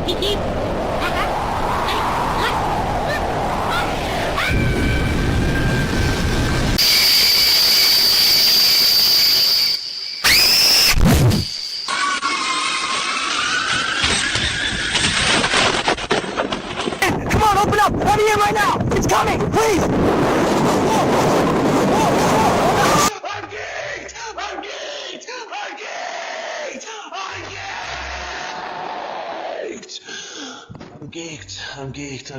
Come on, open up! Let me in right now! It's coming! Please! I'm geeked! I'm geeked! I'm geeked! I'm geeked! I'm geeked! I'm geeked!